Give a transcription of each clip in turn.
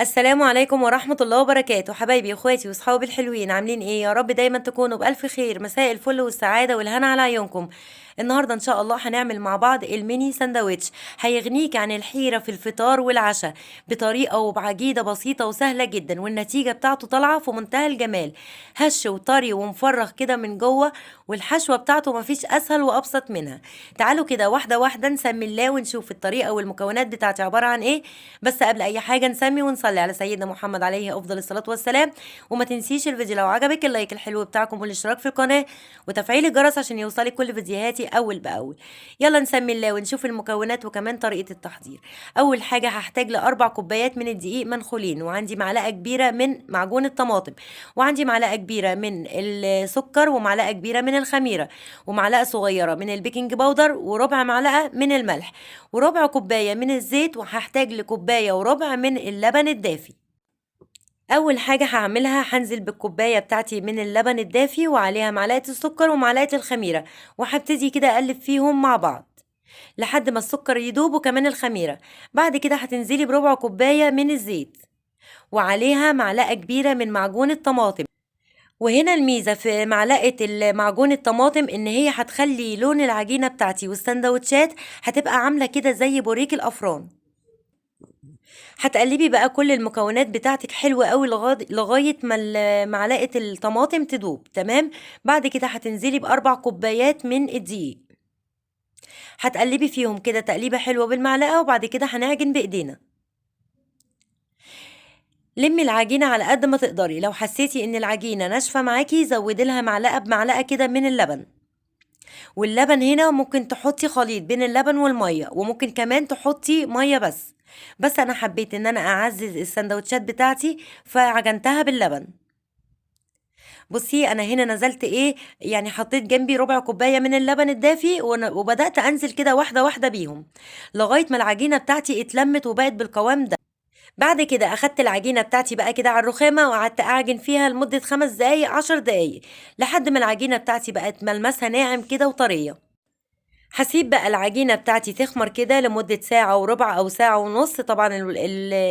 السلام عليكم ورحمة الله وبركاته، حبايبي اخواتي وصحابي الحلوين، عاملين ايه؟ يا رب دايما تكونوا بألف خير. مساء الفل والسعادة والهنا على عيونكم. النهارده ان شاء الله هنعمل مع بعض الميني ساندوتش، هيغنيك عن الحيرة في الفطار والعشاء بطريقة وبعجيدة بسيطة وسهلة جدا، والنتيجة بتاعته طالعة في منتهى الجمال. هش وطري ومفرغ كده من جوه، والحشوة بتاعته مفيش اسهل وابسط منها. تعالوا كده واحدة واحدة نسمي الله ونشوف الطريقة والمكونات بتاعتي عبارة عن ايه. بس قبل اي حاجه نسمي ونصلي على سيدنا محمد عليه افضل الصلاه والسلام. وما تنسيش الفيديو لو عجبك اللايك الحلو بتاعكم والاشتراك في القناه وتفعيل الجرس عشان يوصلك كل فيديوهاتي اول باول. يلا نسمي الله ونشوف المكونات وكمان طريقه التحضير. اول حاجه هحتاج لاربع كوبايات من الدقيق منخولين، وعندي معلقه كبيره من معجون الطماطم، وعندي معلقه كبيره من السكر، ومعلقه كبيره من الخميره، ومعلقه صغيره من البيكنج باودر، وربع معلقه من الملح، وربع كوباية من الزيت، وهحتاج لكوباية وربع من اللبن الدافي. أول حاجة هعملها هنزل بالكوباية بتاعتي من اللبن الدافي وعليها معلقة السكر ومعلقة الخميرة، وهبتدي كده أقلب فيهم مع بعض لحد ما السكر يدوب وكمان الخميرة. بعد كده هتنزلي بربع كوباية من الزيت وعليها معلقة كبيرة من معجون الطماطم. وهنا الميزة في معلقة معجون الطماطم ان هي هتخلي لون العجينة بتاعتي والسندوتشات هتبقى عاملة كده زي بوريك الأفران. هتقلبي بقى كل المكونات بتاعتك حلوة قوي لغاية ما معلقة الطماطم تدوب تمام. بعد كده هتنزلي بأربع كوبايات من الدقيق، هتقلبي فيهم كده تقليبة حلوة بالمعلقة، وبعد كده هنعجن بإيدينا. لمي العجينة على قد ما تقدري، لو حسيتي ان العجينة ناشفة معاكي زودي لها معلقة بمعلقة كده من اللبن. واللبن هنا ممكن تحطي خليط بين اللبن والمية، وممكن كمان تحطي مية بس انا حبيت ان انا اعزز السندوتشات بتاعتي فعجنتها باللبن. بصي انا هنا نزلت ايه، يعني حطيت جنبي ربع كوباية من اللبن الدافي وبدأت انزل كده واحدة واحدة بيهم لغاية ما العجينة بتاعتي اتلمت وبقت بالقوام ده. بعد كده اخدت العجينة بتاعتي بقى كده على الرخامة وقعدت اعجن فيها لمدة 5 دقايق 10 دقايق لحد ما العجينة بتاعتي بقت ملمسها ناعم كده وطرية. هسيب بقى العجينة بتاعتي تخمر كده لمدة ساعة وربع أو ساعة ونص. طبعا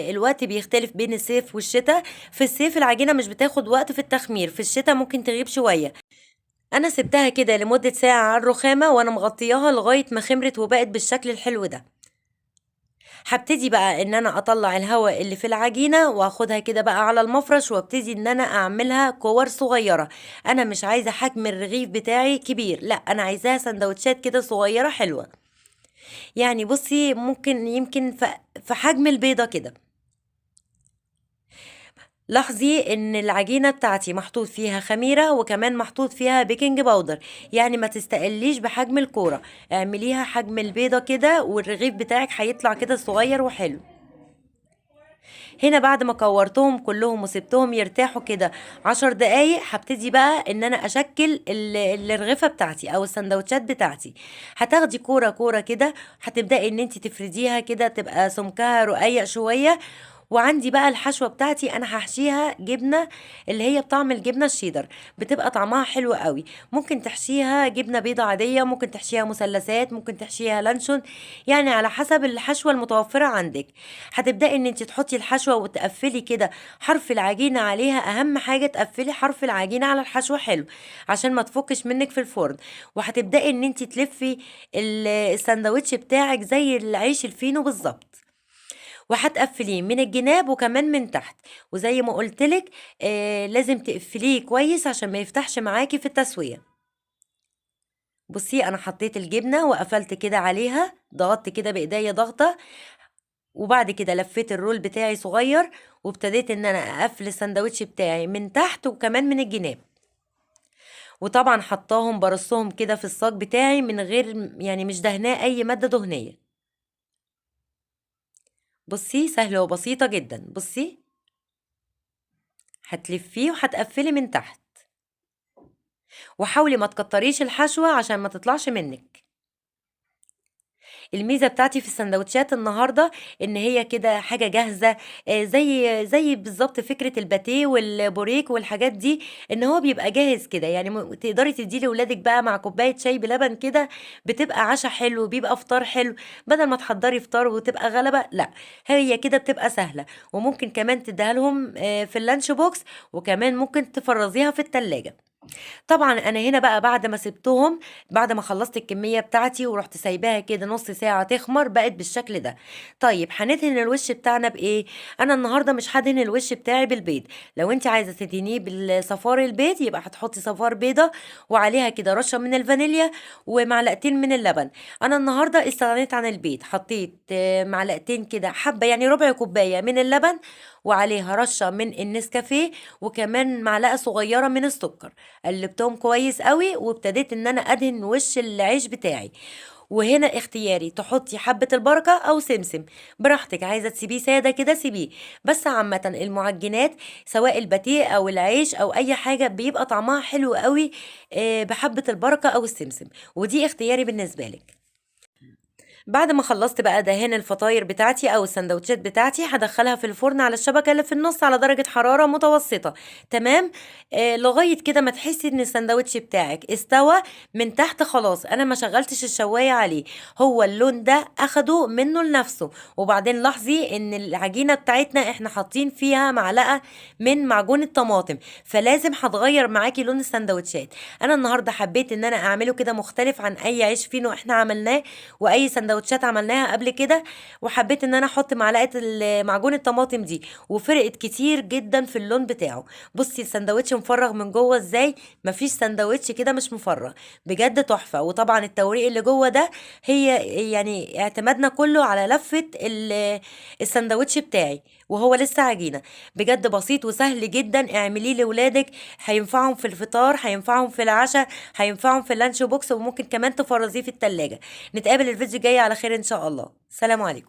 الوقت بيختلف بين الصيف والشتاء. في الصيف العجينة مش بتاخد وقت في التخمير، في الشتاء ممكن تغيب شوية. أنا سبتها كده لمدة ساعة على الرخامة وأنا مغطياها لغاية ما خمرت وبقت بالشكل الحلو ده. هبتدي بقى ان انا اطلع الهواء اللي في العجينة واخدها كده بقى على المفرش وابتدي ان انا اعملها كور صغيرة. انا مش عايزة حجم الرغيف بتاعي كبير، لا انا عايزاها سندوتشات كده صغيرة حلوة. يعني بصي ممكن يمكن في حجم البيضة كده. لاحظي ان العجينة بتاعتي محطوط فيها خميرة وكمان محطوط فيها بيكنج باودر، يعني ما تستقليش بحجم الكورة، اعمليها حجم البيضة كده والرغيف بتاعك هيطلع كده صغير وحلو. هنا بعد ما كورتهم كلهم وسبتهم يرتاحوا كده 10 دقايق هبتدي بقى ان انا اشكل الرغيفه بتاعتي او السندوتشات بتاعتي. هتاخدي كوره كوره كده، هتبداي ان انت تفرديها كده تبقى سمكها رقيق شويه. وعندي بقى الحشوه بتاعتي انا هحشيها جبنه، اللي هي بطعم الجبنه الشيدر، بتبقى طعمها حلو قوي. ممكن تحشيها جبنه بيضه عاديه، ممكن تحشيها مثلثات، ممكن تحشيها لانشون، يعني على حسب الحشوه المتوفره عندك. هتبداي ان انت تحطي الحشوه وتقفلي كده حرف العجينه عليها. اهم حاجه تقفلي حرف العجينه على الحشوه حلو عشان ما تفكش منك في الفرن. وهتبداي ان انت تلفي الساندوتش بتاعك زي العيش الفينو بالظبط، وهتقفليه من الجناب وكمان من تحت. وزي ما قلتلك لازم تقفليه كويس عشان ما يفتحش معاكي في التسويه. بصي انا حطيت الجبنه وقفلت كده عليها، ضغطت كده بايديا ضغطه، وبعد كده لفيت الرول بتاعي صغير وابتديت ان انا اقفل الساندوتش بتاعي من تحت وكمان من الجناب. وطبعا حطاهم برصهم كده في الصاج بتاعي من غير يعني مش دهناه اي مادة دهنية. بصي سهلة وبسيطة جدا. بصي هتلفيه وهتقفلي من تحت، وحاولي ما تكتريش الحشوة عشان ما تطلعش منك. الميزة بتاعتي في السندوتشات النهارده إن هي كده حاجة جاهزة، زي بالضبط فكرة الباتيه والبوريك والحاجات دي، إن هو بيبقى جاهز كده، يعني تقدري تدّيه لولادِك بقى مع كوباية شاي بلبن كده، بتبقى عشا حلو، بيبقى فطار حلو، بدل ما تحضّري فطار وتبقى غلبة، لأ، هي كده بتبقى سهلة، وممكن كمان تدّيها لهم في الlunch box، وكمان ممكن تفرّزيها في التلاجة. طبعًا أنا هنا بقى بعد ما سِبتهم، بعد ما خلّصت الكمية بتاعتي ورُحت سايباها كده نُص ساعة تخمر، بقت بالشكل ده. طيب هندهن الوش بتاعنا بإيه؟ أنا النهارده مش هادهن الوش بتاعي بالبيض، لو أنتِ عايزة تدهنيه بالصفار البيض يبقى هتحطي صفار بيضة وعليها كده رشة من الفانيليا ومعلقتين من اللبن. أنا النهارده استغنيت عن البيض، حطيت معلقتين كده حبّة يعني ربع كوباية من اللبن وعليها رشة من النسكافيه وكمان معلقة صغيرة من السكر. قلبتهم كويس أوي وابتديت إن أنا أدهن وش العيش بتاعي. وهنا اختياري تحطي حبة البركة أو سمسم براحتك، عايزة تسيبيه سادة كده سيبيه. بس عامة المعجنات سواء الباتيه أو العيش أو أي حاجة بيبقى طعمها حلو قوي بحبة البركة أو السمسم، ودي اختياري بالنسبة لك. بعد ما خلصت بقى دهان الفطاير بتاعتي او السندوتشات بتاعتي هدخلها في الفرن على الشبكة اللي في النص على درجة حرارة متوسطة. تمام. لغاية كده ما تحسي ان السندوتش بتاعك استوى من تحت، خلاص انا ما شغلتش الشواية عليه، هو اللون ده اخده منه لنفسه. وبعدين لاحظي ان العجينة بتاعتنا احنا حاطين فيها معلقة من معجون الطماطم، فلازم هتغير معاكي لون السندوتشات. انا النهاردة حبيت ان انا اعمله كده مختلف عن اي عيش فينو احنا عملناه واي سندوتشات عملناها قبل كده، وحبيت ان انا احط معلقه معجون الطماطم دي، وفرقت كتير جدا في اللون بتاعه. بصي السندوتش مفرغ من جوه ازاي، مفيش سندوتش كده مش مفرغ، بجد تحفه. وطبعا التوريق اللي جوه ده هي يعني اعتمادنا كله على لفه السندوتش بتاعي وهو لسه عجينه. بجد بسيط وسهل جدا، اعمليه لاولادك، هينفعهم في الفطار، هينفعهم في العشاء، هينفعهم في اللانش بوكس، وممكن كمان تفرزيه في التلاجة. نتقابل الفيديو الجاي على خير إن شاء الله. سلام عليكم.